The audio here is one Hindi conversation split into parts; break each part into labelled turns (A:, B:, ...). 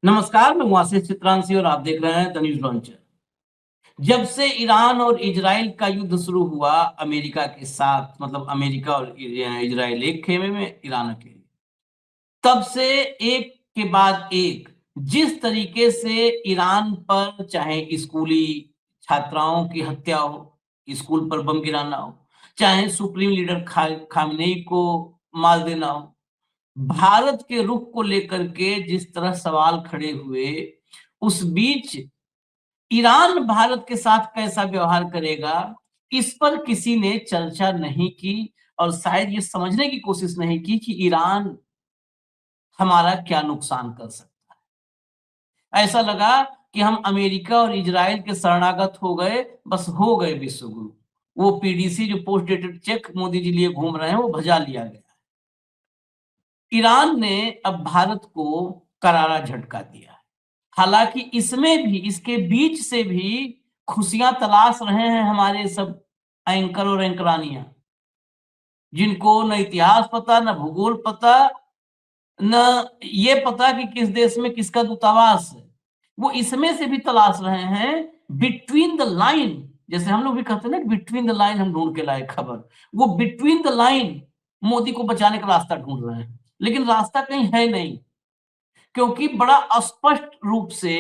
A: नमस्कार, मैं हूं आशीष चित्रांशी और आप देख रहे हैं द न्यूज लॉन्चर। जब से ईरान और इजराइल का युद्ध शुरू हुआ अमेरिका के साथ, मतलब अमेरिका और इजराइल एक खेमे में, ईरान अकेले, तब से एक के बाद एक जिस तरीके से ईरान पर चाहे स्कूली छात्राओं की हत्या हो, स्कूल पर बम गिराना हो, चाहे सुप्रीम लीडर खामेनेई को मार देना हो, भारत के रुख को लेकर के जिस तरह सवाल खड़े हुए, उस बीच ईरान भारत के साथ कैसा व्यवहार करेगा, इस पर किसी ने चर्चा नहीं की और शायद ये समझने की कोशिश नहीं की कि ईरान हमारा क्या नुकसान कर सकता है। ऐसा लगा कि हम अमेरिका और इजराइल के शरणागत हो गए, बस हो गए विश्वगुरु। वो पीडीसी जो post dated cheque Modi ji लिए घूम रहे हैं, वो भजा लिया गया। ईरान ने अब भारत को करारा झटका दिया है। हालांकि इसमें भी, इसके बीच से भी खुशियां तलाश रहे हैं हमारे सब एंकर और एंकरानियां, जिनको न इतिहास पता, न भूगोल पता, न ये पता कि किस देश में किसका दूतावास है। वो इसमें से भी तलाश रहे हैं बिटवीन द लाइन, जैसे हम लोग भी कहते हैं ना, बिटवीन द लाइन हम ढूंढ के लाए खबर। वो बिटवीन द लाइन मोदी को बचाने का रास्ता ढूंढ रहे हैं, लेकिन रास्ता कहीं है नहीं, क्योंकि बड़ा स्पष्ट रूप से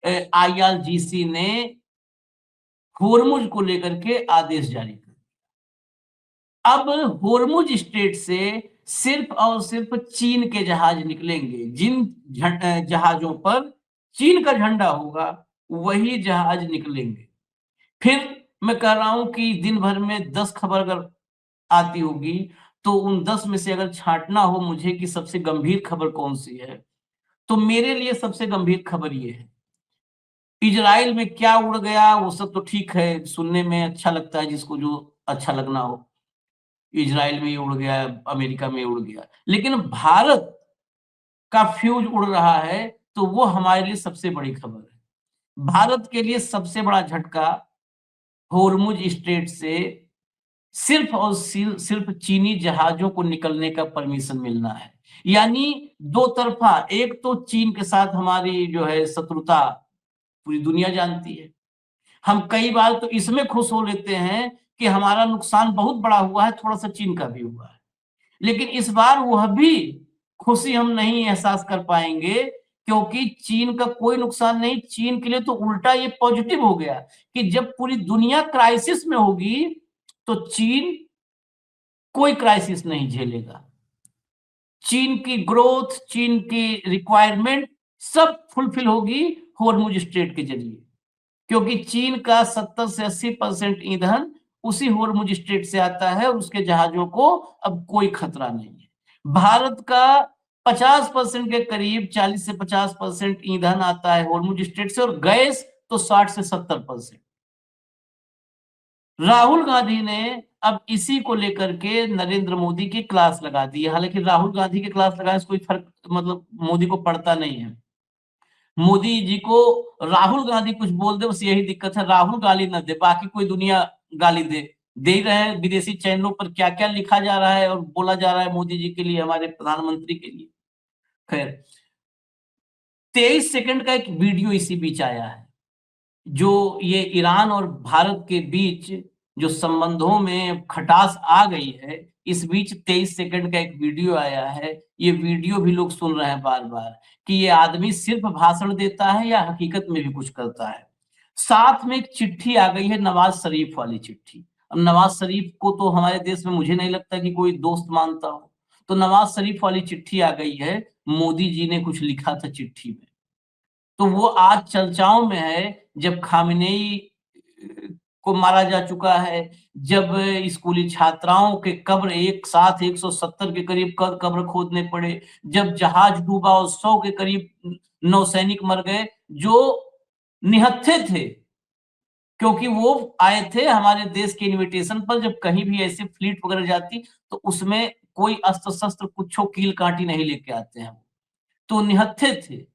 A: आईआरजीसी ने होर्मुज को लेकर के आदेश जारी कर। अब होर्मुज स्ट्रेट से सिर्फ और सिर्फ चीन के जहाज निकलेंगे। जिन जहाजों पर चीन का झंडा होगा, वही जहाज निकलेंगे। फिर मैं कह रहा हूं कि दिन भर में 10 खबर अगर आती होगी, तो उन 10 में से अगर छांटना हो मुझे कि सबसे गंभीर खबर कौन सी है, तो मेरे लिए सबसे गंभीर खबर ये है। इजराइल में क्या उड़ गया वो सब तो ठीक है, सुनने में अच्छा लगता है, जिसको जो अच्छा लगना हो। इजराइल में ये उड़ गया, अमेरिका में ये उड़ गया, लेकिन भारत का फ्यूज उड़ रहा है, तो वो हमारे लिए सबसे बड़ी खबर है। भारत के लिए सबसे बड़ा झटका होर्मुज स्ट्रेट से सिर्फ और सिर्फ चीनी जहाजों को निकलने का परमिशन मिलना है। यानी दो तरफा, एक तो चीन के साथ हमारी जो है शत्रुता पूरी दुनिया जानती है। हम कई बार तो इसमें खुश हो लेते हैं कि हमारा नुकसान बहुत बड़ा हुआ है, थोड़ा सा चीन का भी हुआ है। लेकिन इस बार वह भी खुशी हम नहीं एहसास कर पाएंगे, क्योंकि चीन का कोई नुकसान नहीं। चीन के लिए तो उल्टा ये पॉजिटिव हो गया कि जब पूरी दुनिया क्राइसिस में होगी, तो चीन कोई क्राइसिस नहीं झेलेगा। चीन की ग्रोथ, चीन की रिक्वायरमेंट सब फुलफिल होगी होर्मुज स्ट्रेट के जरिए, क्योंकि चीन का 70 से 80% ईंधन उसी होर्मुज स्ट्रेट से आता है और उसके जहाजों को अब कोई खतरा नहीं है। भारत का 50% के करीब, 40 से 50% ईंधन आता है होर्मुज स्ट्रेट से, और गैस तो 60 से 70%। राहुल गांधी ने अब इसी को लेकर के नरेंद्र मोदी की क्लास लगा दी है। हालांकि राहुल गांधी की क्लास लगाने से कोई फर्क, मतलब मोदी को पड़ता नहीं है। मोदी जी को राहुल गांधी कुछ बोल दे, बस यही दिक्कत है, राहुल गाली न दे, बाकी कोई दुनिया गाली दे ही रहे हैं। विदेशी चैनलों पर क्या क्या लिखा जा रहा है और बोला जा रहा है मोदी जी के लिए, हमारे प्रधानमंत्री के लिए। खैर, 23 सेकंड का एक वीडियो इसी बीच आया है, जो ये ईरान और भारत के बीच जो संबंधों में खटास आ गई है, इस बीच 23 सेकंड का एक वीडियो आया है। ये वीडियो भी लोग सुन रहे हैं बार बार कि ये आदमी सिर्फ भाषण देता है या हकीकत में भी कुछ करता है। साथ में एक चिट्ठी आ गई है, नवाज शरीफ वाली चिट्ठी। अब नवाज शरीफ को तो हमारे देश में मुझे नहीं लगता कि कोई दोस्त मानता हो, तो नवाज शरीफ वाली चिट्ठी आ गई है। मोदी जी ने कुछ लिखा था चिट्ठी में, तो वो आज चर्चाओं में है। जब खामेनेई को मारा जा चुका है, जब स्कूली छात्राओं के कब्र एक साथ 170 के करीब कब्र खोदने पड़े, जब जहाज डूबा और 100 के करीब नौसैनिक मर गए, जो निहत्थे थे, क्योंकि वो आए थे हमारे देश के इनविटेशन पर। जब कहीं भी ऐसे फ्लीट वगैरह जाती, तो उसमें कोई अस्त्र शस्त्र, कुछ कील कांटी नहीं लेके आते हैं, तो निहत्थे थे।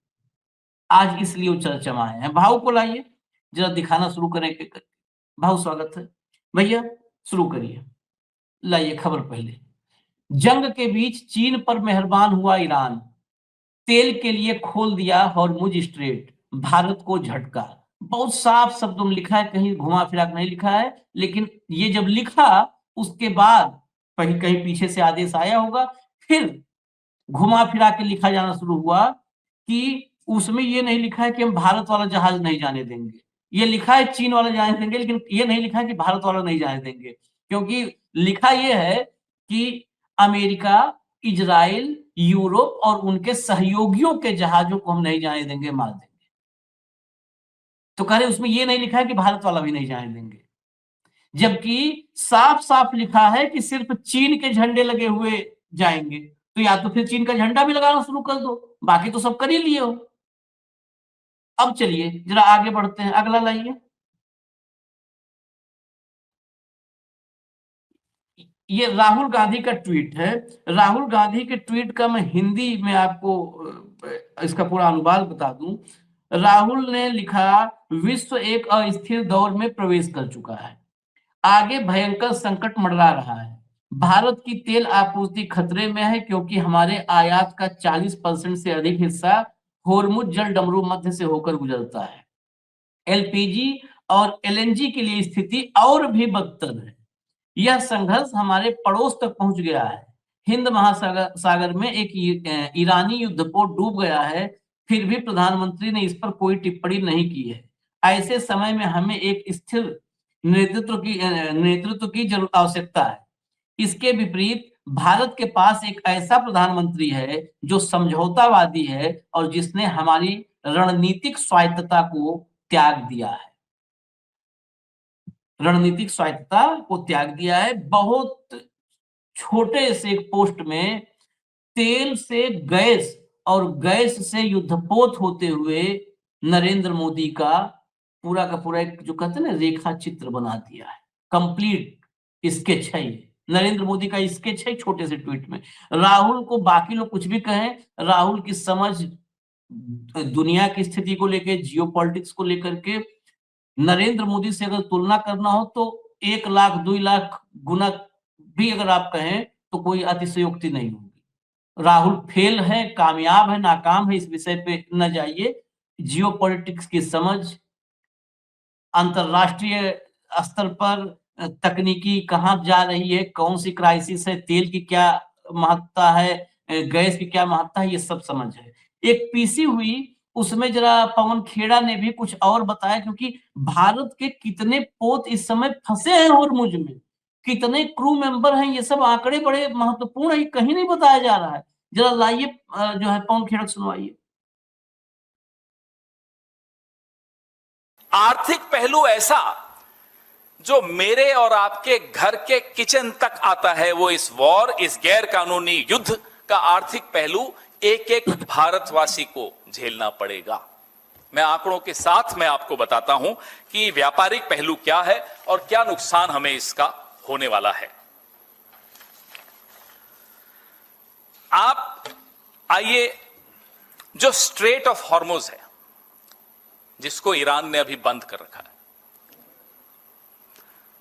A: आज इसलिए वो चर्चा में आए हैं। भाव को लाइए, जरा दिखाना शुरू करें कि भाव स्वागत है भैया, शुरू करिए। लाइए खबर पहले। जंग के बीच चीन पर मेहरबान हुआ ईरान, तेल के लिए खोल दिया हॉर्मुज स्ट्रेट, भारत को झटका। बहुत साफ शब्दों में लिखा है, कहीं घुमा फिरा के नहीं लिखा है, लेकिन ये जब लिखा उसके बाद कहीं कहीं पीछे से आदेश आया होगा, फिर घुमा फिरा के लिखा जाना शुरू हुआ कि उसमें ये नहीं लिखा है कि हम भारत वाला जहाज नहीं जाने देंगे। ये लिखा है चीन वाला जाने देंगे, लेकिन ये नहीं लिखा है कि भारत वाला नहीं जाने देंगे। क्योंकि लिखा ये है कि अमेरिका, इज़राइल, यूरोप और उनके सहयोगियों के जहाज़ों को हम नहीं जाने देंगे, मार देंगे। तो कह रहे उसमें ये नहीं लिखा है कि भारत वाला भी नहीं जाने देंगे। जबकि साफ-साफ लिखा है कि सिर्फ चीन के झंडे लगे हुए जाएँगे। तो या तो फिर चीन का झंडा भी लगाना शुरू कर दो, बाकी तो सब कर ही लिए हो। अब चलिए ज़रा आगे बढ़ते हैं, अगला लाइए। ये राहुल गांधी का ट्वीट है। राहुल गांधी के ट्वीट का मैं हिंदी में आपको इसका पूरा अनुवाद बता दूं। राहुल ने लिखा, विश्व एक अस्थिर दौर में प्रवेश कर चुका है, आगे भयंकर संकट मंडरा रहा है। भारत की तेल आपूर्ति खतरे में है क्योंकि हमारे आयात का 40% से अधिक हिस्सा होर्मुज जल डमरू मध्य से होकर गुजरता है। एलपीजी और एलएनजी के लिए स्थिति और भी बदतर है। यह संघर्ष हमारे पड़ोस तक पहुंच गया है। हिंद महासागर सागर में एक ईरानी युद्धपोत डूब गया है, फिर भी प्रधानमंत्री ने इस पर कोई टिप्पणी नहीं की है। ऐसे समय में हमें एक स्थिर नेतृत्व की आवश्यकता है। इसके विपरीत भारत के पास एक ऐसा प्रधानमंत्री है जो समझौतावादी है और जिसने हमारी रणनीतिक स्वायत्तता को त्याग दिया है। रणनीतिक स्वायत्तता को त्याग दिया है। बहुत छोटे से एक पोस्ट में तेल से गैस और गैस से युद्धपोत होते हुए नरेंद्र मोदी का पूरा एक जो कहते हैं ना रेखा चित्र बना दिया है। कंप्लीट स्केच है ये। नरेंद्र मोदी का स्केच है छोटे से ट्वीट में। राहुल को बाकी लोग कुछ भी कहें, राहुल की समझ दुनिया की स्थिति को लेकर, जियोपॉलिटिक्स को लेकर के नरेंद्र मोदी से अगर तुलना करना हो तो 1 लाख 2 लाख गुना भी अगर आप कहें तो कोई अतिशयोक्ति नहीं होगी। राहुल फेल है, कामयाब है, नाकाम है, इस विषय पे न जाइए। जियोपॉलिटिक्स की समझ, अंतरराष्ट्रीय स्तर पर तकनीकी कहाँ जा रही है, कौन सी क्राइसिस है, तेल की क्या महत्ता है, गैस की क्या महत्ता है, ये सब समझ है। एक पीसी हुई उसमें जरा पवन खेड़ा ने भी कुछ और बताया, क्योंकि भारत के कितने पोत इस समय फंसे हैं होर्मुज में, कितने क्रू मेंबर हैं, ये सब आंकड़े बड़े महत्वपूर्ण है, कहीं नहीं बताया जा रहा है। जरा लाइए जो है पवन खेड़ा सुनवाइए।
B: आर्थिक पहलू ऐसा जो मेरे और आपके घर के किचन तक आता है, वो इस वॉर, इस गैर कानूनी युद्ध का आर्थिक पहलू एक एक भारतवासी को झेलना पड़ेगा। मैं आंकड़ों के साथ मैं आपको बताता हूं कि व्यापारिक पहलू क्या है और क्या नुकसान हमें इसका होने वाला है। आप आइए, जो स्ट्रेट ऑफ हॉर्मुज है जिसको ईरान ने अभी बंद कर रखा है,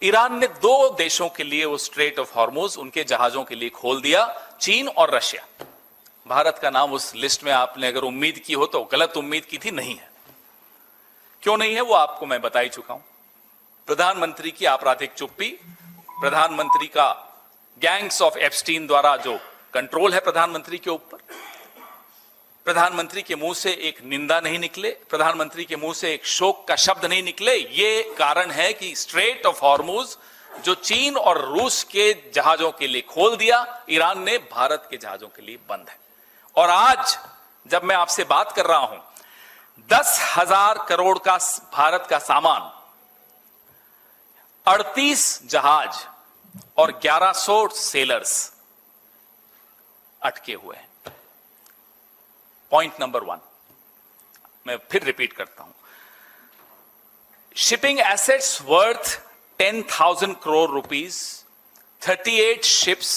B: ईरान ने 2 देशों के लिए वो स्ट्रेट ऑफ हॉर्मुज उनके जहाजों के लिए खोल दिया, चीन और रशिया। भारत का नाम उस लिस्ट में आपने अगर उम्मीद की हो तो गलत उम्मीद की थी, नहीं है। क्यों नहीं है वो आपको मैं बता ही चुका हूं। प्रधानमंत्री की आपराधिक चुप्पी, प्रधानमंत्री का गैंग्स ऑफ एप्स्टीन द्वारा जो कंट्रोल है प्रधानमंत्री के ऊपर, प्रधानमंत्री के मुंह से एक निंदा नहीं निकले, प्रधानमंत्री के मुंह से एक शोक का शब्द नहीं निकले, ये कारण है कि स्ट्रेट ऑफ हॉर्मुज जो चीन और रूस के जहाजों के लिए खोल दिया, ईरान ने भारत के जहाजों के लिए बंद है। और आज जब मैं आपसे बात कर रहा हूं, 10,000 करोड़ का भारत का सामान, 38 जहाज और 1100 सेलर्स अटके हुए हैं। पॉइंट नंबर 1 मैं फिर रिपीट करता हूं, shipping assets worth 10,000 crore rupees, 38 ships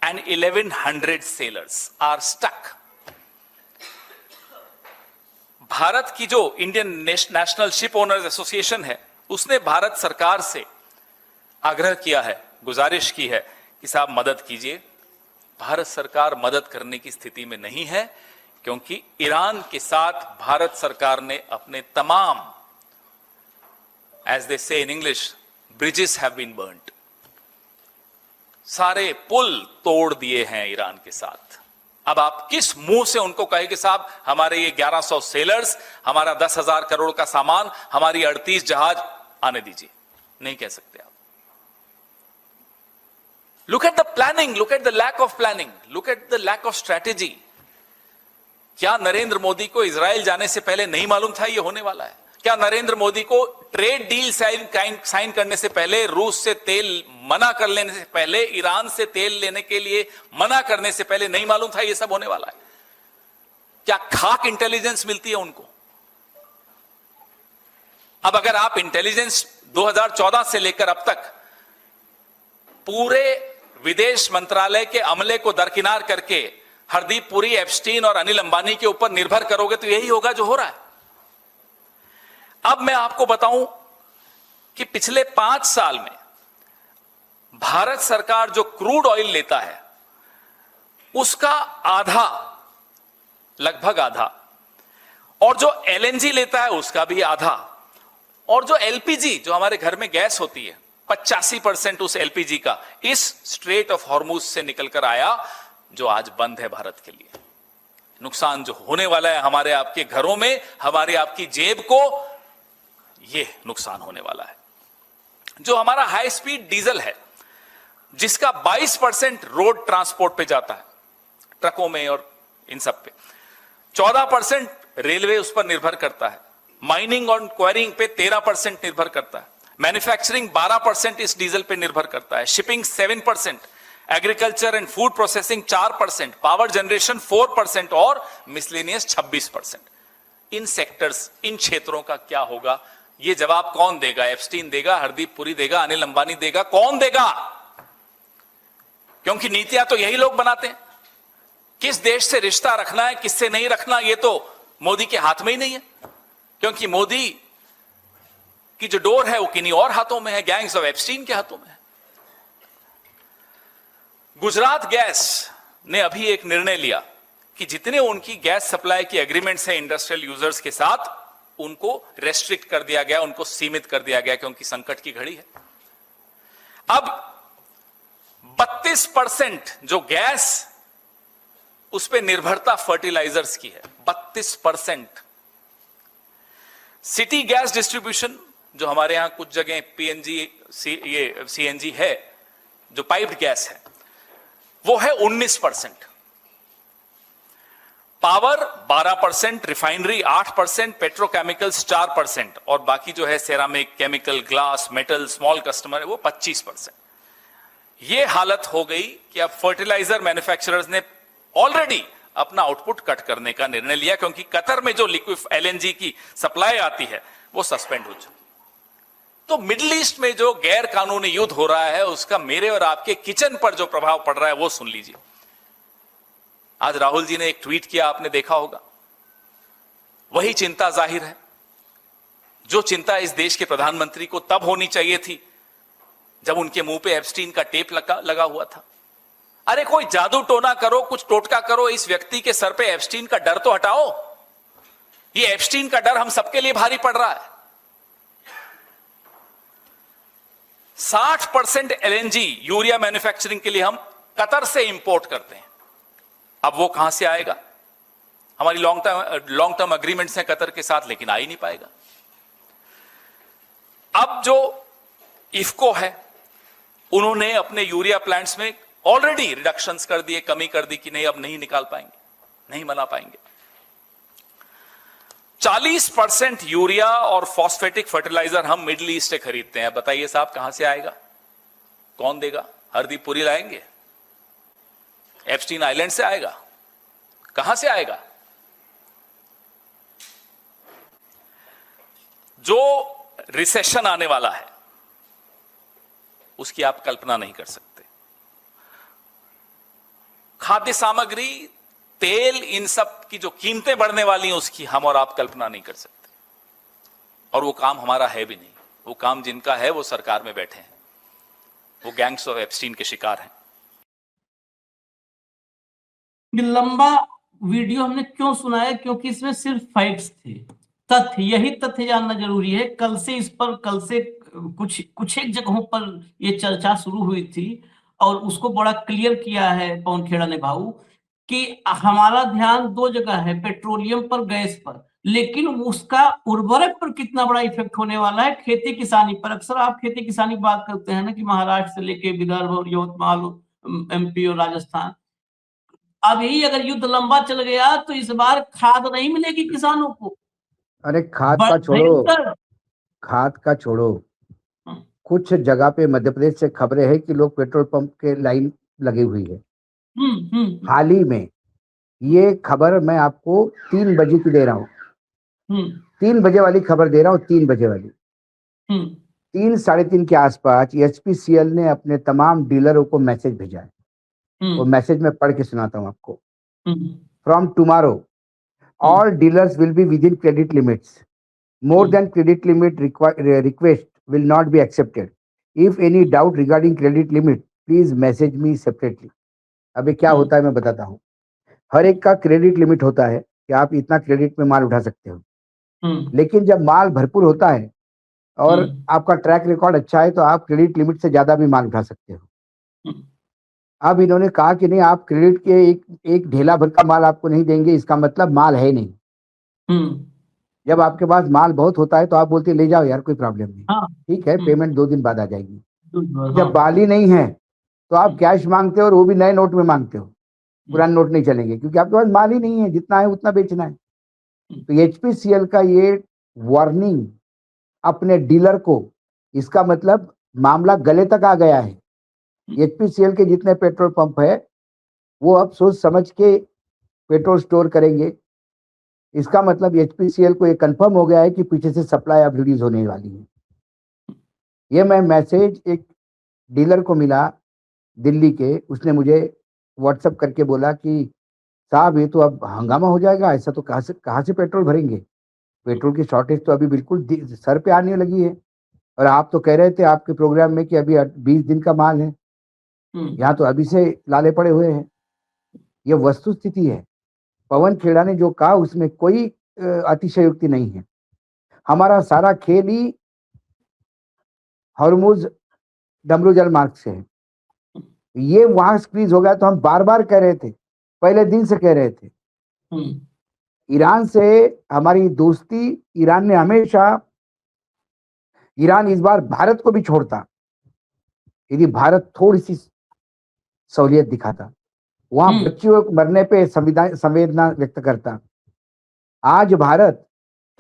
B: and 1,100 sailors are stuck. Bharat की जो Indian national ship owners association है, उसने भारत सरकार से आग्रह किया है, गुजारिश की है कि साहब मदद कीजिए। भारत सरकार मदद करने की स्थिति में नहीं है, क्योंकि ईरान के साथ भारत सरकार ने अपने तमाम, as they say in English, bridges have been burned, सारे पुल तोड़ दिए हैं ईरान के साथ। अब आप किस मुंह से उनको कहे कि साहब हमारे ये 1100 सेलर्स, हमारा 10,000 करोड़ का सामान, हमारी 38 जहाज आने दीजिए? नहीं कह सकते आप। Look at the planning, look at the lack of planning, look at the lack of strategy. क्या नरेंद्र मोदी को इजराइल जाने से पहले नहीं मालूम था ये होने वाला है? क्या नरेंद्र मोदी को ट्रेड डील साइन करने से पहले, रूस से तेल मना कर लेने से पहले, ईरान से तेल लेने के लिए मना करने से पहले नहीं मालूम था ये सब होने वाला है? क्या खाक इंटेलिजेंस मिलती है उनको? अब अगर आप इंटेलिजेंस 2014 से लेकर अब तक पूरे विदेश मंत्रालय के अमले को दरकिनार करके हरदीप पुरी, एप्स्टीन और अनिल अंबानी के ऊपर निर्भर करोगे तो यही होगा जो हो रहा है। अब मैं आपको बताऊं कि पिछले 5 साल में भारत सरकार जो क्रूड ऑयल लेता है उसका आधा, लगभग आधा, और जो एलएनजी लेता है उसका भी आधा, और जो एलपीजी, जो हमारे घर में गैस होती है, 85% उस एलपीजी का इस स्ट्रेट ऑफ हॉर्मुज से निकलकर आया, जो आज बंद है भारत के लिए। नुकसान जो होने वाला है हमारे आपके घरों में, हमारे आपकी जेब को, ये नुकसान होने वाला है। जो हमारा हाई स्पीड डीजल है, जिसका 22% रोड ट्रांसपोर्ट पे जाता है, ट्रकों में और इन सब पे, 14% रेलवे उस पर निर्भर करता है, माइनिंग और क्वायरिंग पे 13% निर्भर करता है, मैन्युफैक्चरिंग 12% इस डीजल पे निर्भर करता है, shipping 7%, agriculture and food processing 4%, power generation 4% और मिसलेनियस 26%। इन सेक्टर्स, इन क्षेत्रों का क्या होगा, ये जवाब कौन देगा? एप्स्टीन देगा, हरदीप पुरी देगा, अनिल अंबानी देगा, कौन देगा? क्योंकि नीतियां तो यही लोग बनाते हैं। किस देश से रिश्ता रखना है, किससे नहीं रखना, ये तो मोदी के हाथ में ही नहीं है, क्योंकि मोदी की जो डोर है वो किन्हीं और हाथों में है, गैंग्स ऑफ एप्स्टीन के हाथों में है। गुजरात गैस ने अभी एक निर्णय लिया कि जितने उनकी गैस सप्लाई की एग्रीमेंट्स हैं इंडस्ट्रियल यूजर्स के साथ, उनको रेस्ट्रिक्ट कर दिया गया, उनको सीमित कर दिया गया, क्योंकि संकट की घड़ी है। अब 32% जो गैस, उस पर निर्भरता फर्टिलाइजर्स की है, 32%। सिटी गैस डिस्ट्रीब्यूशन, जो हमारे यहां कुछ जगह पीएनजी, ये सीएनजी है, जो पाइप्ड गैस है, वो है 19%। पावर 12%, रिफाइनरी 8%, पेट्रोकेमिकल्स 4%, और बाकी जो है ceramic, chemical, glass, metal, small customer है, वो 25%। ये हालत हो गई कि अब फर्टिलाइजर मैन्युफैक्चरर्स ने ऑलरेडी अपना आउटपुट कट करने का निर्णय लिया, क्योंकि कतर में जो लिक्विड एलएनजी की सप्लाई आती है वो सस्पेंड हो चुकी। तो मिडिल ईस्ट में जो गैर कानूनी युद्ध हो रहा है, उसका मेरे और आपके किचन पर जो प्रभाव पड़ रहा है वो सुन लीजिए। आज राहुल जी ने एक ट्वीट किया, आपने देखा होगा। वही चिंता जाहिर है जो चिंता इस देश के प्रधानमंत्री को तब होनी चाहिए थी जब उनके मुंह पे एप्स्टीन का टेप लगा हुआ था। अरे कोई जादू टोना करो, कुछ टोटका करो, इस व्यक्ति के सर पे एप्स्टीन का डर तो हटाओ। ये एप्स्टीन का डर हम सबके लिए भारी पड़ रहा है। 60% एलएनजी यूरिया मैन्युफैक्चरिंग के लिए हम कतर से इंपोर्ट करते हैं। अब वो कहां से आएगा? हमारी लॉन्ग टर्म एग्रीमेंट्स हैं कतर के साथ, लेकिन आ ही नहीं पाएगा। अब जो इफको है, उन्होंने अपने यूरिया प्लांट्स में ऑलरेडी रिडक्शंस कर दिए, कमी कर दी कि नहीं अब नहीं निकाल पाएंगे, नहीं बना पाएंगे। 40% यूरिया और फॉस्फेटिक फर्टिलाइजर हम मिडिल ईस्ट से खरीदते हैं। बताइए साहब कहां से आएगा? कौन देगा? हरदीप पुरी लाएंगे? एप्स्टीन आइलैंड से आएगा? कहां से आएगा? जो रिसेशन आने वाला है उसकी आप कल्पना नहीं कर सकते। खाद्य सामग्री, तेल, इन सब की जो कीमतें बढ़ने वाली हैं उसकी हम और आप कल्पना नहीं कर सकते। और वो काम हमारा है भी नहीं। वो काम जिनका है वो सरकार में बैठे हैं, वो गैंग्स ऑफ एप्स्टीन के शिकार हैं।
A: लंबा वीडियो हमने क्यों सुनाया, क्योंकि इसमें सिर्फ फैक्ट्स थे, तथ्य, यही तथ्य जानना जरूरी है। कल से कुछ कुछ एक जगहों पर ये चर्चा शुरू हुई थी और उसको बड़ा क्लियर किया है पवन खेड़ा ने भाऊ कि हमारा ध्यान दो जगह है, पेट्रोलियम पर, गैस पर, लेकिन उसका उर्वरक पर कितना बड़ा इफेक्ट होने वाला है खेती किसानी पर। अक्सर आप खेती किसानी की बात करते हैं ना कि महाराष्ट्र से लेके विदर्भ और यवतमाल, एमपी और राजस्थान, अभी अगर युद्ध लंबा चल गया तो इस बार खाद नहीं मिलेगी किसानों को।
C: अरे खाद का छोड़ो,
A: भयंकर।
C: खाद का छोड़ो,
A: हम्म,
C: कुछ जगह पे मध्य प्रदेश से खबरें हैं कि लोग पेट्रोल पंप के लाइन लगी हुई है।
A: हम्म,
C: हाल ही में ये खबर मैं आपको 3 बजे की दे रहा हूँ,
A: हम्म,
C: 3 बजे वाली खबर दे रहा हूँ, 3 बजे वाली।
A: हम्म,
C: 3 साढ़े 3 के आसपास एचपीसीएल ने अपने तमाम डीलरों को मैसेज भेजा है। वो
A: हम्म,
C: मैसेज मैं पढ़ के सुनाता हूँ आपको।
A: Hmm,
C: from tomorrow all dealers will be within credit limits. More than credit limit request will not be accepted. If any doubt regarding credit limit, please message me separately. अभी क्या होता है मैं बताता हूँ। हर एक का क्रेडिट लिमिट होता है कि आप इतना क्रेडिट में माल उठा सकते हो, लेकिन जब माल भरपूर होता है और आपका ट्रैक रिकॉर्ड अच्छा है तो आप क्रेडिट लिमिट से ज्यादा भी माल उठा सकते हो। अब इन्होंने कहा कि नहीं, आप क्रेडिट के एक ढेला भर का माल आपको नहीं देंगे, इसका मतलब माल है नहीं। जब आपके पास माल बहुत होता है तो आप बोलते ले जाओ यार, कोई प्रॉब्लम नहीं,
A: हाँ,
C: ठीक है, पेमेंट 2 दिन बाद आ जाएगी। जब
A: हाँ,
C: माल ही नहीं है तो आप कैश मांगते हो, और वो भी नए नोट में मांगते हो, पुराने नोट नहीं चलेंगे क्योंकि आपके पास माल ही नहीं है, जितना है उतना बेचना है। तो एचपीसीएल का ये वार्निंग अपने डीलर को, इसका मतलब मामला गले तक आ गया है। एचपीसीएल के जितने पेट्रोल पंप है वो अब सोच समझ के पेट्रोल स्टोर करेंगे। इसका मतलब एचपीसीएल को ये कंफर्म हो गया है कि पीछे से सप्लाई अब रिलीज होने वाली है। ये मैं मैसेज एक डीलर को मिला दिल्ली के, उसने मुझे व्हाट्सएप करके बोला कि साहब ये तो अब हंगामा हो जाएगा, ऐसा तो कहाँ से पेट्रोल भरेंगे, पेट्रोल की शॉर्टेज तो अभी बिल्कुल सर पे आने लगी है, और आप तो कह रहे थे आपके प्रोग्राम में कि अभी 20 दिन का माल है, यहाँ तो अभी से लाले पड़े हुए हैं। ये वस्तु स्थिति है। पवन खेड़ा ने जो कहा उसमें कोई अतिशयोक्ति नहीं है। हमारा सारा खेल ही हॉर्मुज डमरू जल मार्ग से है। ये वहां स्क्वीज हो गया तो हम बार बार कह रहे थे, पहले दिन से कह रहे थे। ईरान से हमारी दोस्ती, ईरान ने हमेशा, ईरान इस बार भारत को भी छोड़ता यदि भारत थोड़ी सी सहूलियत दिखाता, वहां बच्चियों के मरने पे संवेदना व्यक्त करता। आज भारत,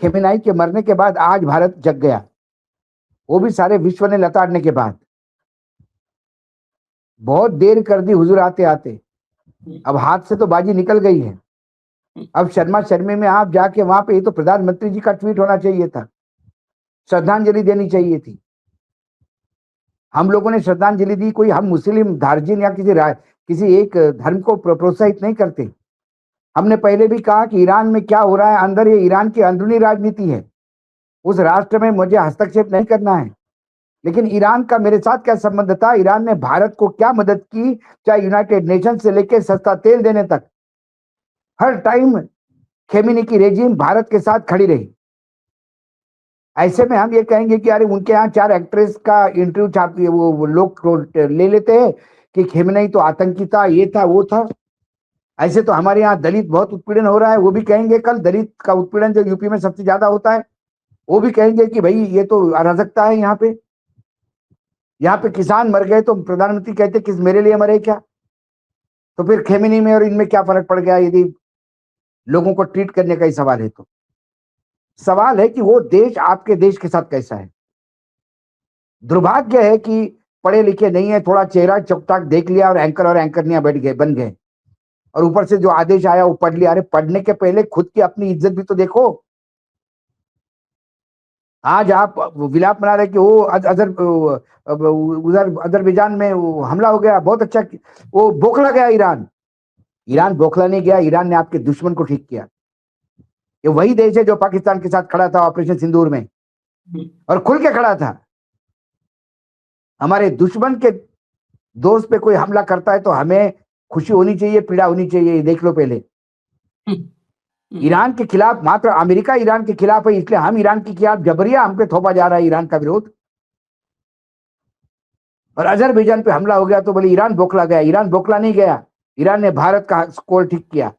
C: खेमेनाई के मरने के बाद आज भारत जग गया, वो भी सारे विश्व ने लताड़ने के बाद। बहुत देर कर दी हुजूर आते आते, अब हाथ से तो बाजी निकल गई है। अब शर्मा शर्मी में आप जाके वहां पे, ये तो प्रधानमंत्री जी का ट्वीट होना चाहिए था, श्रद्धांजलि देनी चाहिए थी। हम लोगों ने श्रद्धांजलि दी, कोई हम मुस्लिम धार्जिन या किसी एक धर्म को प्रोत्साहित नहीं करते। हमने पहले भी कहा कि ईरान में क्या हो रहा है अंदर, ये ईरान की अंदरूनी राजनीति है, उस राष्ट्र में मुझे हस्तक्षेप नहीं करना है। लेकिन ईरान का मेरे साथ क्या संबंध था? ईरान ने भारत को क्या मदद की, चाहे यूनाइटेड नेशन से लेकर सस्ता तेल देने तक, हर टाइम खेमेनी की रेजिम भारत के साथ खड़ी रही। ऐसे में हम ये कहेंगे कि अरे उनके यहाँ 4 एक्ट्रेस का इंटरव्यू छाप वो लोग ले लेते हैं कि खेमेनी तो आतंकी था, ये था वो था। ऐसे तो हमारे यहाँ दलित बहुत उत्पीड़न हो रहा है, वो भी कहेंगे कल दलित का उत्पीड़न जो यूपी में सबसे ज्यादा होता है, वो भी कहेंगे कि भाई ये तो अराजकता है। यहाँ पे किसान मर गए तो प्रधानमंत्री कहते किस मेरे लिए मरे क्या? तो फिर खेमेनी में और इनमें क्या फर्क पड़ गया यदि लोगों को ट्रीट करने का ही सवाल है? तो सवाल है कि वो देश आपके देश के साथ कैसा है। दुर्भाग्य है कि पढ़े लिखे नहीं है, थोड़ा चेहरा चौकटाक देख लिया और एंकरनियां बन गए, और ऊपर से जो आदेश आया वो पढ़ लिया। अरे पढ़ने के पहले खुद की अपनी इज्जत भी तो देखो। आज आप विलाप मना रहे कि वो उधर अजरबैजान में वो हमला हो गया, बहुत अच्छा, वो बौखला गया ईरान बौखला नहीं गया, ईरान ने आपके दुश्मन को ठीक किया। ये वही देश है जो पाकिस्तान के साथ खड़ा था ऑपरेशन सिंदूर में, और खुल के खड़ा था। हमारे दुश्मन के दोस्त पे कोई हमला करता है तो हमें खुशी होनी चाहिए, पीड़ा होनी चाहिए, देख लो पहले। ईरान के खिलाफ मात्र अमेरिका ईरान के खिलाफ है, इसलिए हम ईरान के खिलाफ जबरिया हम पे थोपा जा रहा है ईरान का विरोध। और अजरबैजान पे हमला हो गया तो बोले ईरान बौखला गया। ईरान बौखला नहीं गया, ईरान ने भारत का स्कोर ठीक किया।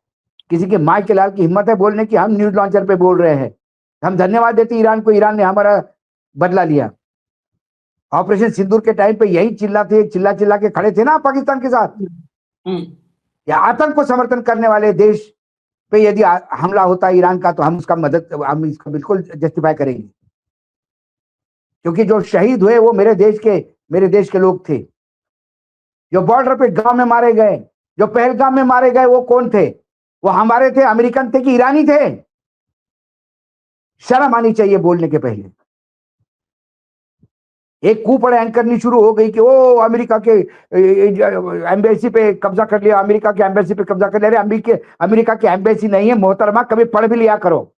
C: किसी के माँ के लाल की हिम्मत है बोलने की हम न्यूज लॉन्चर पे बोल रहे हैं। हम धन्यवाद देते ईरान को, ईरान ने हमारा बदला लिया। ऑपरेशन सिंदूर के टाइम पे यही चिल्ला चिल्ला के खड़े थे ना पाकिस्तान के साथ। या आतंक को समर्थन करने वाले देश पे यदि हमला होता है ईरान का तो हम इसका बिल्कुल जस्टिफाई करेंगे, क्योंकि जो शहीद हुए वो मेरे देश के लोग थे। जो बॉर्डर पे गांव में मारे गए, जो पहलगाम में मारे गए, वो कौन थे? वो हमारे थे, अमेरिकन थे कि ईरानी थे? शर्म आनी चाहिए बोलने के पहले। एक कूपड़ एंकरनी शुरू हो गई कि वो अमेरिका के एम्बेसी पे कब्जा कर लिया, अमेरिका के एम्बेसी पे कब्जा कर लिया। अरे अमेरिका की एम्बेसी नहीं है मोहतरमा, कभी पढ़ भी लिया करो।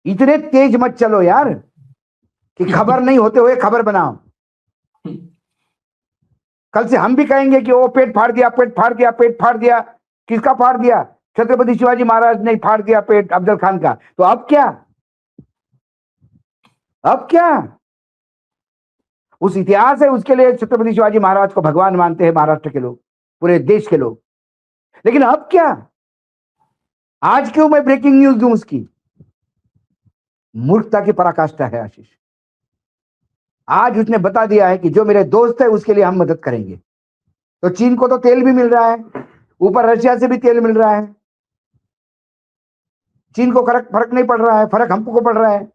C: इतने तेज मत चलो यार कि खबर नहीं होते हुए खबर बनाओ। कल से हम भी कहेंगे कि वो पेट फाड़ दिया, पेट फाड़ दिया, पेट फाड़ दिया। किसका फाड़ दिया? छत्रपति शिवाजी महाराज ने फाड़ दिया पेट अफजल खान का। तो अब क्या? अब क्या? उस इतिहास है, उसके लिए छत्रपति शिवाजी महाराज को भगवान मानते हैं महाराष्ट्र के लोग, पूरे देश के लोग। लेकिन अब क्या? आज क्यों मैं ब्रेकिंग न्यूज दूं उसकी? मूर्खता की पराकाष्ठा है आशीष। आज उसने बता दिया है कि जो मेरे दोस्त है उसके लिए हम मदद करेंगे। तो चीन को तो तेल भी मिल रहा है, ऊपर रशिया से भी तेल मिल रहा है। चीन को फर्क नहीं पड़ रहा है, फर्क हमको पड़ रहा है।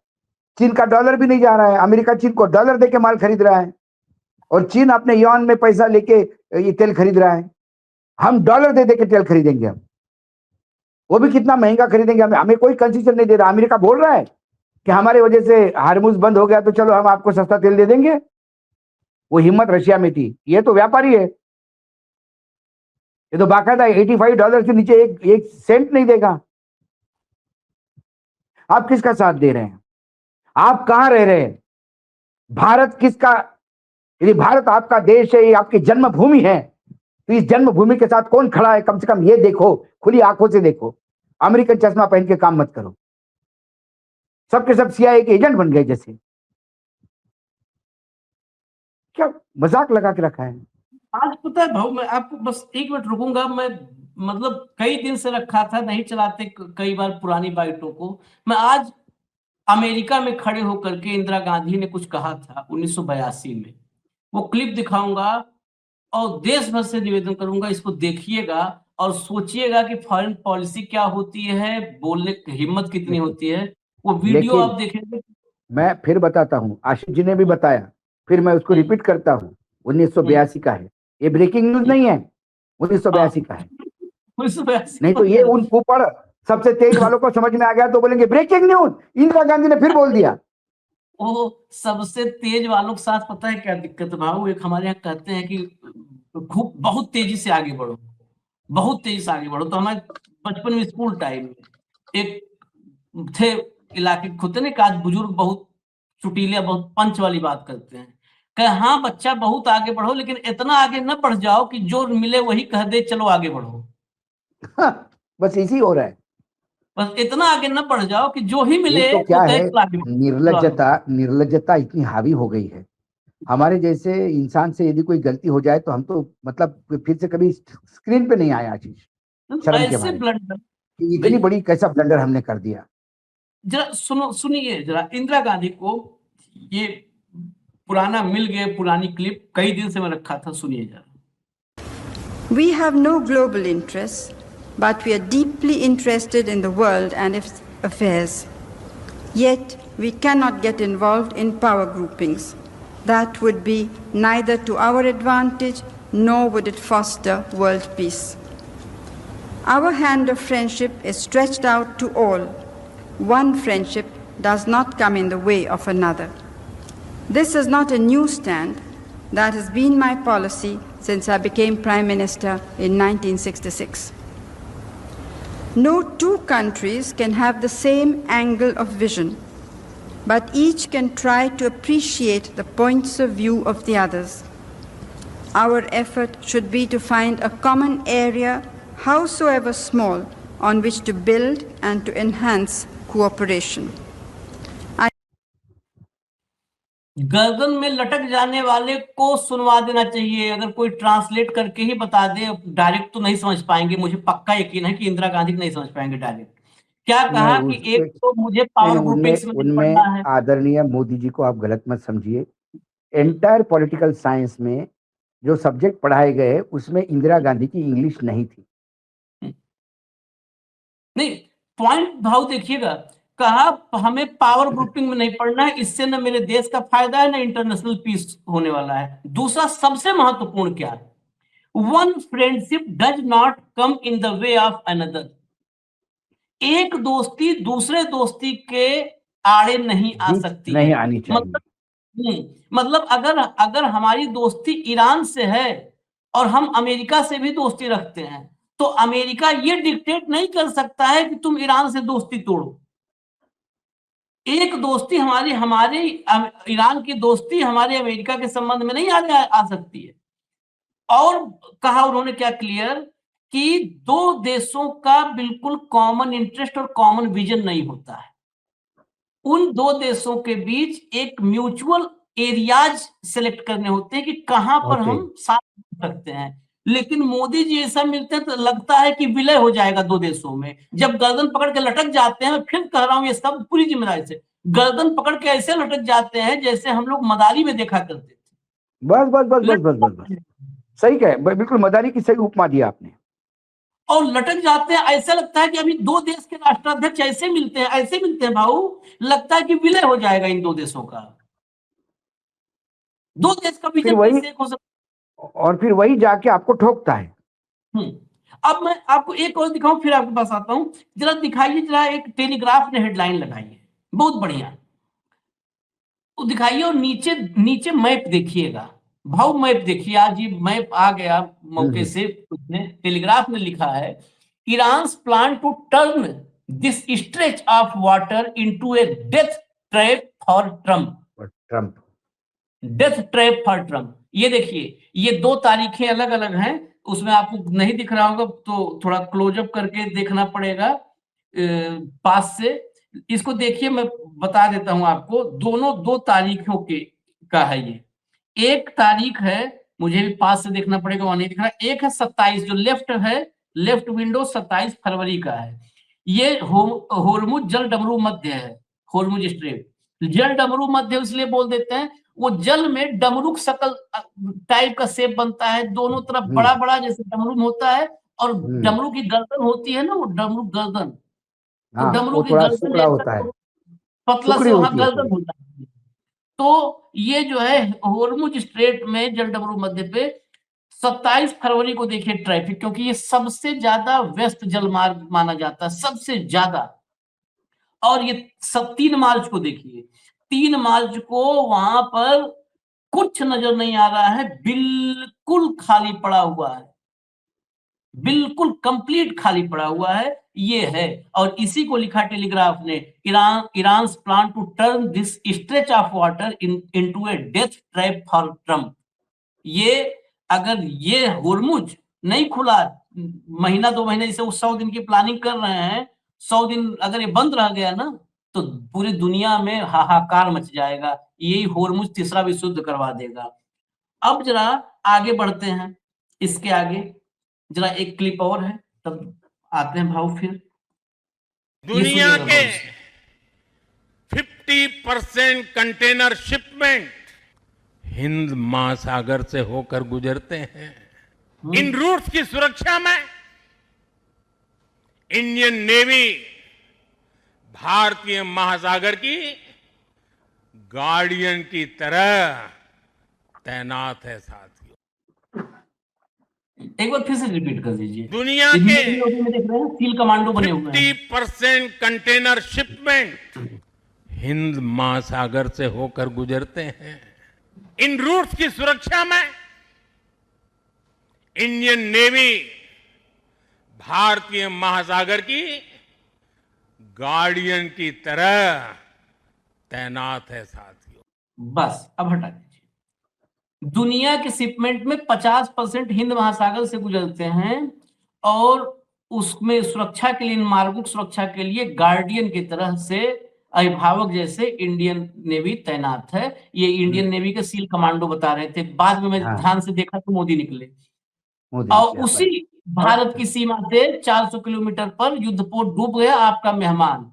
C: चीन का डॉलर भी नहीं जा रहा है, अमेरिका चीन को डॉलर देके माल खरीद रहा है और चीन अपने युआन में पैसा लेके ये तेल खरीद रहा है। हम डॉलर दे देके तेल खरीदेंगे, हम वो भी कितना महंगा खरीदेंगे। हमें कोई कंसेशन नहीं दे रहा। अमेरिका बोल रहा है कि हमारे वजह से हार्मुज बंद हो गया तो चलो हम आपको सस्ता तेल दे देंगे। वो हिम्मत रशिया में थी। ये तो व्यापारी है, ये तो बाकायदा $85 से नीचे एक सेंट नहीं देगा। आप किसका साथ दे रहे हैं? आप कहां रह रहे हैं? भारत किसका? यदि भारत आपका देश है, ये आपकी जन्मभूमि है, तो इस जन्मभूमि के साथ कौन खड़ा है कम से कम ये देखो, खुली आंखों से देखो। अमेरिकन चश्मा पहन के काम मत करो। सबके सब CIA के एजेंट बन गए जैसे। क्या मजाक लगा के रखा है?
A: आज पता है भाऊ, मैं आपको बस 1 मिनट रुकूंगा। मैं मतलब कई दिन से रखा था, नहीं चलाते कई बार पुरानी बाइटों को। मैं आज अमेरिका में खड़े होकर के इंदिरा गांधी ने कुछ कहा था 1982 में, वो क्लिप दिखाऊंगा और देश भर से निवेदन करूंगा, इसको देखिएगा और सोचिएगा कि फॉरेन पॉलिसी क्या होती है, बोलने की हिम्मत कितनी होती है। वो वीडियो आप देखेंगे।
C: मैं फिर बताता हूँ, आशीष जी ने भी बताया, फिर मैं उसको रिपीट करता हूँ। 1982 का है, ये ब्रेकिंग न्यूज नहीं है, 1982 का है।
A: 1982
C: नहीं तो ये उन कुपड़ सबसे तेज वालों को समझ में आ गया तो बोलेंगे ब्रेकिंग न्यूज, इंदिरा गांधी ने फिर बोल दिया।
A: वो सबसे तेज वालों के साथ पता है क्या दिक्कत है भाऊ? एक हमारे यहाँ कहते हैं कि खूब बहुत तेजी से आगे बढ़ो, बहुत तेजी से आगे बढ़ो। तो हमारे बचपन में स्कूल टाइम में एक थे इलाके खुद ने कहा, बुजुर्ग बहुत चुटीले, बहुत पंच वाली बात करते हैं। कहे हाँ बच्चा बहुत आगे बढ़ो, लेकिन इतना आगे न बढ़ जाओ कि जो मिले वही कह दे चलो आगे बढ़ो।
C: बस इसी हो रहा है।
A: बस इतना आगे न बढ़ जाओ कि जो ही मिले
C: ये तो क्या है,
A: निर्लज्जता
C: निर्लज्जता इतनी हावी हो गई है। हमारे जैसे इंसान से यदि कोई गलती हो जाए तो हम तो मतलब फिर से कभी स्क्रीन पे नहीं आए आशीष, शर्म के मारे। इतनी बड़ी कैसा ब्लंडर हमने कर दिया।
A: जरा सुनिए जरा इंदिरा गांधी को, ये पुराना मिल गए, पुरानी क्लिप कई दिन से मैं रखा था, सुनिए जरा।
D: We have no global interests, but we are deeply interested in the world and its affairs. Yet we cannot get involved in power groupings. That would be neither to our advantage nor would it foster world peace. Our hand of friendship is stretched out to all. One friendship does not come in the way of another. This is not a new stand. That has been my policy since I became Prime Minister in 1966. No two countries can have the same angle of vision, but each can try to appreciate the points of view of the others. Our effort should be to find a common area howsoever small, on which to build and to enhance cooperation.
A: गर्दन में लटक जाने वाले को सुनवा देना चाहिए। अगर कोई ट्रांसलेट करके ही बता दे, डायरेक्ट तो नहीं समझ पाएंगे, मुझे पक्का यकीन है कि इंदिरा गांधी नहीं समझ पाएंगे डायरेक्ट। क्या कहा कि एक तो मुझे पावर ग्रुपिंग्स में नहीं पढ़ना है।
C: आदरणीय मोदी जी को आप गलत मत समझिए। एंटायर पॉलिटिकल साइंस में जो सब्जेक्ट पढ़ाए गए उसमें इंदिरा गांधी की इंग्लिश नहीं थी।
A: नहीं, पॉइंट भाव देखिएगा, कहा हमें पावर ग्रुपिंग में नहीं पढ़ना है, इससे न मेरे देश का फायदा है न इंटरनेशनल पीस होने वाला है। दूसरा सबसे महत्वपूर्ण क्या है, one friendship does not come in the way of another. एक दोस्ती दूसरे दोस्ती के आड़े नहीं आ सकती,
C: नहीं आनी चाहिए।
A: मतलब अगर हमारी दोस्ती ईरान से है और हम अमेरिका से भी दोस्ती रखते हैं, तो अमेरिका ये डिक्टेट नहीं कर सकता है कि तुम ईरान से दोस्ती तोड़ो। एक दोस्ती हमारे ईरान की दोस्ती हमारे अमेरिका के संबंध में नहीं आ सकती है। और कहा उन्होंने क्या क्लियर कि दो देशों का बिल्कुल कॉमन इंटरेस्ट और कॉमन विजन नहीं होता है। उन दो देशों के बीच एक म्यूचुअल एरियाज सेलेक्ट करने होते हैं कि कहां पर हम साथ सकते हैं। लेकिन मोदी जी ऐसा मिलते हैं तो लगता है कि विलय हो जाएगा दो देशों में। जब गर्दन पकड़ के लटक जाते हैं, फिर कह रहा हूं ये सब पूरी जिम्मेदारी से, गर्दन पकड़ के ऐसे लटक जाते हैं जैसे हम लोग मदारी में देखा करते थे।
C: बस बस बस बस बस बस बस सही कहे, बिल्कुल मदारी की सही उपमा दिया आपने।
A: और लटक जाते हैं, ऐसा लगता है कि अभी दो देश के राष्ट्राध्यक्ष ऐसे मिलते हैं भाऊ, लगता है कि विलय हो जाएगा इन दो देशों का। दो देश का विजन कैसे हो सकता,
C: और फिर वही जाके आपको ठोकता है।
A: अब मैं आपको एक और दिखाऊं, फिर आपके पास आता हूं। जरा दिखाइए, जरा एक टेलीग्राफ ने हेडलाइन लगाई है, बहुत बढ़िया, वो दिखाइए। और नीचे नीचे मैप देखिएगा भाव, मैप देखिए। आज ये मैप आ गया मौके से, उसने टेलीग्राफ ने लिखा है, Iran plan to turn this stretch of water into a death trap for Trump. Death trap for Trump. ये देखिए, ये दो तारीखें अलग अलग हैं, उसमें आपको नहीं दिख रहा होगा तो थोड़ा क्लोजअप करके देखना पड़ेगा पास से। इसको देखिए, मैं बता देता हूं आपको, दोनों दो तारीखों के का है ये। एक तारीख है, मुझे भी पास से देखना पड़ेगा, वहां नहीं दिख रहा। एक है 27, जो लेफ्ट है, लेफ्ट विंडो 27 फरवरी का है। ये होर्मुज जल डमरू मध्य है, होर्मुज स्ट्रेट। जल डमरू मध्य इसलिए बोल देते हैं, वो जल में डमरुक शकल टाइप का शेप बनता है, दोनों तरफ बड़ा बड़ा जैसे डमरू होता है, और डमरू की गर्दन होती है ना, वो डमरू गर्दन, तो डमरू की गर्दन
C: होता है,
A: पतला से वहां गर्दन होता है। तो ये जो है होर्मुज स्ट्रेट में जल डमरू मध्य पे 27 फरवरी को देखिए ट्रैफिक, क्योंकि ये सबसे ज्यादा व्यस्त जलमार्ग माना जाता है, सबसे ज्यादा। और ये 3 मार्च को देखिए, 3 मार्च को वहां पर कुछ नजर नहीं आ रहा है, बिल्कुल खाली पड़ा हुआ है, बिल्कुल कंप्लीट खाली पड़ा हुआ है। ये है, और इसी को लिखा टेलीग्राफ ने, Iran plan to turn this stretch of water into a death trap for Trump. ये अगर ये होर्मुज नहीं खुला, महीना 2 महीने जैसे 100 दिन की प्लानिंग कर रहे हैं, 100 दिन अगर ये बंद रह गया ना, तो पूरी दुनिया में हाहाकार मच जाएगा। यही होर्मुज तीसरा विश्व युद्ध करवा देगा। अब जरा आगे बढ़ते हैं, इसके आगे जरा एक क्लिप और है, तब आते हैं भाव। फिर
E: दुनिया के 50% कंटेनर शिपमेंट हिंद महासागर से होकर गुजरते हैं। इन रूट्स की सुरक्षा में इंडियन नेवी भारतीय महासागर की गार्डियन की तरह तैनात है। साथियों,
A: एक बार फिर से रिपीट कर दीजिए।
E: दुनिया के
A: सील कमांडो बने हुए हैं।
E: 50% कंटेनर शिपमेंट हिंद महासागर से होकर गुजरते हैं। इन रूट्स की सुरक्षा में इंडियन नेवी भारतीय महासागर की गार्डियन की तरह तैनात है। साथियों,
A: बस अब हटा दीजिए। दुनिया के शिपमेंट में 50% हिंद महासागर से गुजरते हैं, और उसमें सुरक्षा के लिए, इन मार्गों की सुरक्षा के लिए गार्डियन की तरह से अभिभावक जैसे इंडियन नेवी तैनात है। ये इंडियन नेवी के सील कमांडो बता रहे थे, बाद में मैं
C: हाँ।
A: ध्यान से देखा तो मोदी निकले।
C: मोदी
A: और
C: क्या
A: उसी
C: बात।
A: भारत की सीमा से 400 किलोमीटर पर युद्धपोत डूब गया, आपका मेहमान,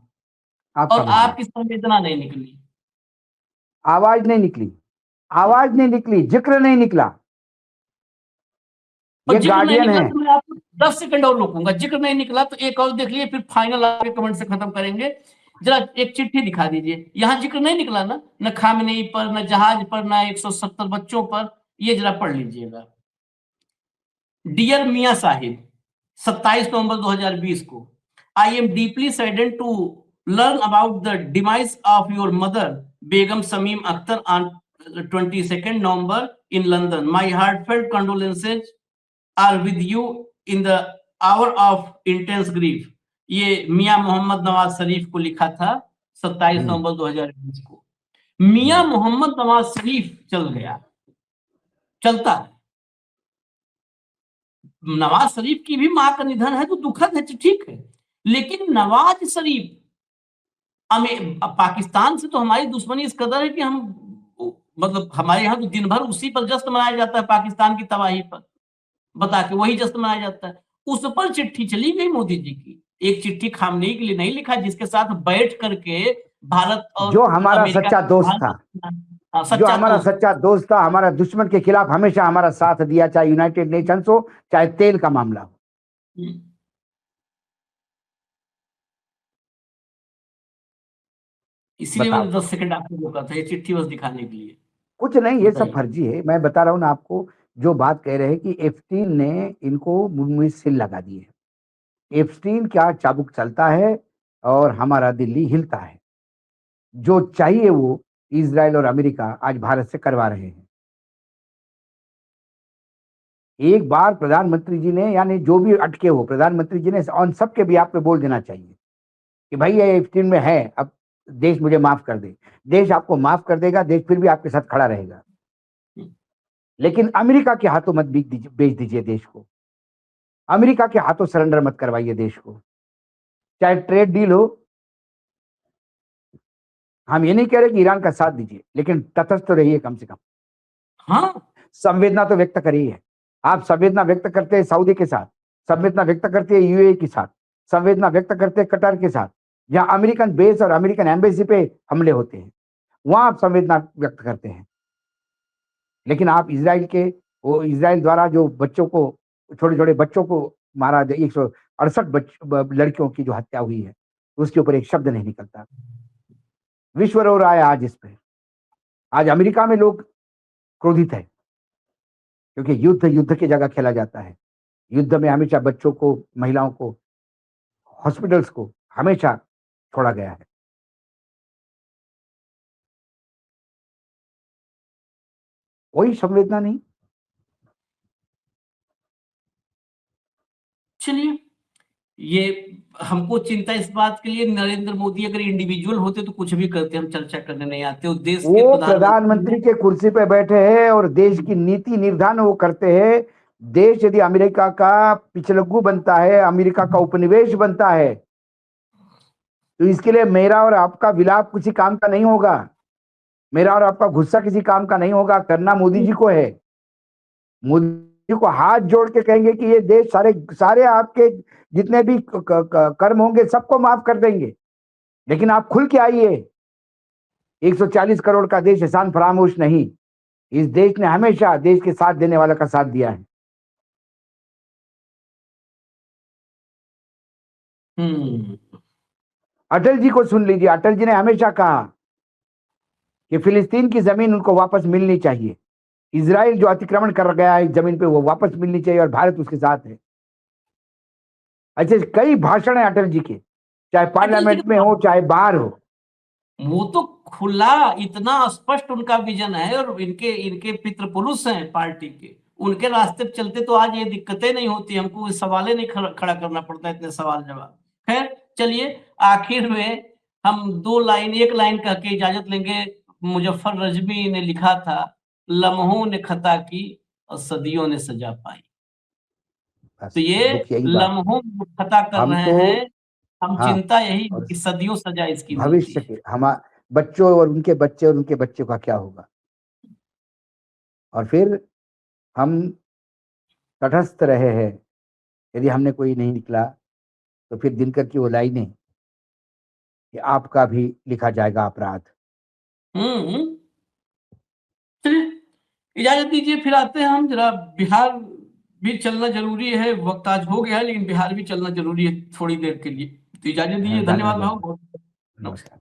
C: आपका
A: और
C: मेहमान।
A: आपकी संवेदना नहीं निकली।
C: आवाज नहीं निकली, आवाज नहीं निकली, जिक्र नहीं निकला।
A: और
C: ये
A: जिक्र नहीं
C: गार्डियन
A: निकला
C: है।
A: तो मैं आपको 10 सेकंड और रोकूंगा। जिक्र नहीं निकला तो एक और देख लीजिए, फिर फाइनल आपके कमेंट से खत्म करेंगे। जरा एक चिट्ठी दिखा दीजिए, यहाँ जिक्र नहीं निकला ना, न खामनेई पर, न जहाज पर, न 170 बच्चों पर। ये जरा पढ़ लीजिएगा। डियर मियां साहिब, 27 नवंबर 2020 को, I am deeply saddened to learn about the demise of your mother Begum Samim Akhtar on 22 November in London. My heartfelt condolences are with you in the hour of intense grief. ये मियां मोहम्मद नवाज शरीफ को लिखा था 27 नवंबर 2020 को। मियां मोहम्मद नवाज शरीफ चल गया, चलता है। नवाज शरीफ की भी मां का निधन है तो दुखद है, ठीक है, लेकिन नवाज शरीफ पाकिस्तान से तो हमारी दुश्मनी इस कदर है कि हम, मतलब हमारे यहाँ तो दिन भर उसी पर जश्न मनाया जाता है, पाकिस्तान की तबाही पर बता के वही जश्न मनाया जाता है। उस पर चिट्ठी चली गई मोदी जी की। एक चिट्ठी खामनेई के लिए नहीं लिखा, जिसके साथ बैठ करके भारत और
C: जो हमारा
A: अमेरिका
C: सच्चा दोस्त था, जो
A: सच्चा
C: हमारा
A: दोस्त।
C: सच्चा दोस्त था, हमारा दुश्मन के खिलाफ हमेशा हमारा साथ दिया, चाहे यूनाइटेड नेशंस हो, चाहे तेल का मामला हो।
A: इसीलिए
C: बताओ।
A: मैंने 10 सेकंड आपको रोका था, ये चिट्ठी बस दिखाने के लिए।
C: कुछ नहीं, ये सब
A: बताइए।
C: फर्जी है। मैं बता रहा हूँ ना आपको, जो बात कह रहे हैं कि एप्स्टीन ने इनको मुंह में सिल लगा दिए। एप्स्टीन क्या चाबुक चलता है और हमारा दिल्ली हिलता है। जो चाहिए वो इजराइल और अमेरिका आज भारत से करवा रहे हैं। एक बार प्रधानमंत्री जी ने, यानी जो भी अटके हो, प्रधानमंत्री जी ने ऑन सबके भी आप पे बोल देना चाहिए कि भाई ये एप्स्टीन में है, अब देश मुझे माफ कर दे। देश आपको माफ कर देगा, देश फिर भी आपके साथ खड़ा रहेगा, लेकिन अमेरिका के हाथों मत बेच दीजिए देश को। अमेरिका के हाथों सरेंडर मत करवाइए देश को। चाहे ट्रेड डील हो, हम ये नहीं कह रहे कि ईरान का साथ दीजिए, लेकिन तटस्थ तो रहिए कम से कम।
A: हाँ,
C: संवेदना तो व्यक्त करिए। आप संवेदना व्यक्त करते हैं सऊदी के साथ, संवेदना व्यक्त करते हैं यूएई के साथ, संवेदना व्यक्त करते हैं कतर के साथ, जहां अमेरिकन बेस और अमेरिकन एम्बेसी पे हमले होते हैं, वहां आप संवेदना व्यक्त करते हैं। लेकिन आप इजराइल के, वो इजराइल द्वारा जो बच्चों को, छोटे छोटे बच्चों को मारा, 168 लड़कियों की जो हत्या हुई है, उसके ऊपर एक शब्द नहीं निकलता। विश्व रो रहा है आज इस पे। आज अमेरिका में लोग क्रोधित है, क्योंकि युद्ध युद्ध की जगह खेला जाता है। युद्ध में हमेशा बच्चों को, महिलाओं को, हॉस्पिटल्स को हमेशा छोड़ा गया है। कोई संवेदना नहीं।
A: चलिए, ये हमको चिंता इस बात के लिए, नरेंद्र मोदी अगर इंडिविजुअल होते तो कुछ भी करते, हम चर्चा करने नहीं आते। वो देश के
C: वो प्रधानमंत्री के कुर्सी पे बैठे हैं और देश की नीति निर्धारण वो करते हैं। देश यदि अमेरिका का पिछलग्गू बनता है, अमेरिका का उपनिवेश बनता है, तो इसके लिए मेरा और आपका विलाप किसी काम का नहीं होगा, मेरा और आपका गुस्सा किसी काम का नहीं होगा। करना मोदी जी को है। मोदी जी को हाथ जोड़ के कहेंगे कि ये देश, सारे सारे आपके जितने भी कर्म होंगे सबको माफ कर देंगे, लेकिन आप खुल के आइए। 140 करोड़ का देश एहसान फरामोश नहीं। इस देश ने हमेशा देश के साथ देने वाला का साथ दिया है। अटल जी को सुन लीजिए। अटल जी ने हमेशा कहा कि फिलिस्तीन की जमीन उनको वापस मिलनी चाहिए। इजराइल जो अतिक्रमण कर गया है जमीन पे, वो वापस मिलनी चाहिए और भारत उसके साथ है। ऐसे कई भाषण है अटल जी के, चाहे पार्लियामेंट में हो चाहे बाहर हो।
A: वो तो खुला, इतना स्पष्ट उनका विजन है, और इनके इनके पितृपुरुष हैं पार्टी के, उनके रास्ते पे चलते तो आज ये दिक्कतें नहीं होती, हमको सवाल नहीं खड़ा करना पड़ता, इतने सवाल जवाब। खैर चलिए, आखिर में हम एक लाइन कह के इजाजत लेंगे। मुजफ्फर रजवी ने लिखा था, लम्हों ने खता की और सदियों ने सजा पाई।
C: बस
A: तो ये
C: दुख यही बात है।
A: लम्हों में खता कर
C: हम
A: रहे
C: तो
A: हैं, हम
C: हाँ,
A: चिंता यही है
C: और
A: कि सदियों सजा इसकी मिलती
C: भविष्य
A: है।
C: के हम बच्चों और उनके बच्चे और उनके बच्चों का क्या होगा, और फिर हम तटस्थ रहे हैं, यदि हमने कोई नहीं निकला तो फिर दिनकर की वो लाइनें कि आपका भी लिखा जाएगा अपराध।
A: हम्म। चलिए इजाजत दीजिए, फिर आते हैं हम जरा बिहार भी चलना जरूरी है, वक्त आज हो गया है, लेकिन बिहार भी चलना जरूरी है थोड़ी देर के लिए। तो इजाजत दीजिए, धन्यवाद भाव, बहुत नमस्कार।
C: नमस्कार।